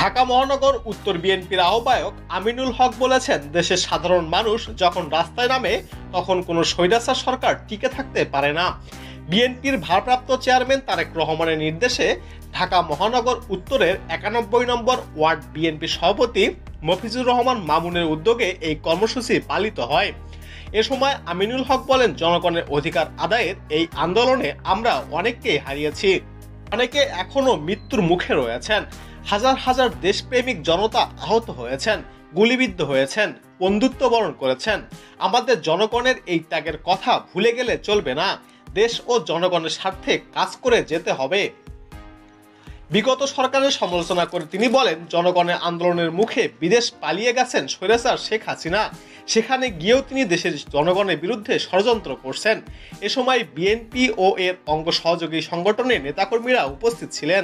ঢাকা মহানগর উত্তর বিএনপির আহ্বায়ক আমিনুল হক বলেছেন, দেশের সাধারণ মানুষ যখন রাস্তায় নামে তখন কোনো স্বৈরাচার সরকার টিকে থাকতে পারে না। বিএনপির ভারপ্রাপ্ত চেয়ারম্যান তারেক রহমানের নির্দেশে ঢাকা মহানগর উত্তরের 91 নম্বর ওয়ার্ড বিএনপি সভাপতি মফিজুর রহমান মামুনের উদ্যোগে এই কর্মসূচি পালিত হয়। এ সময় আমিনুল হক বলেন, জনগণের অধিকার আদায়ের এই আন্দোলনে আমরা অনেককেই হারিয়েছি, অনেকে এখনো মৃত্যুর মুখে রয়েছেন, হাজার হাজার দেশপ্রেমিক জনতা আহত হয়েছেন, গুলিবিদ্ধ হয়েছেন, বন্ধুত্ব বরণ করেছেন। আমাদের জনগণের এই ত্যাগের কথা ভুলে গেলে চলবে না। দেশ ও জনগণের স্বার্থে কাজ করে যেতে হবে। বিগত সরকারের সমালোচনা করে তিনি বলেন, জনগণের আন্দোলনের মুখে বিদেশ পালিয়ে গেছেন স্বৈরাচার শেখ হাসিনা, সেখানে গিয়েও তিনি দেশের জনগণের বিরুদ্ধে ষড়যন্ত্র করছেন। এ সময় বিএনপি ও এর অঙ্গ সহযোগী সংগঠনের নেতাকর্মীরা উপস্থিত ছিলেন।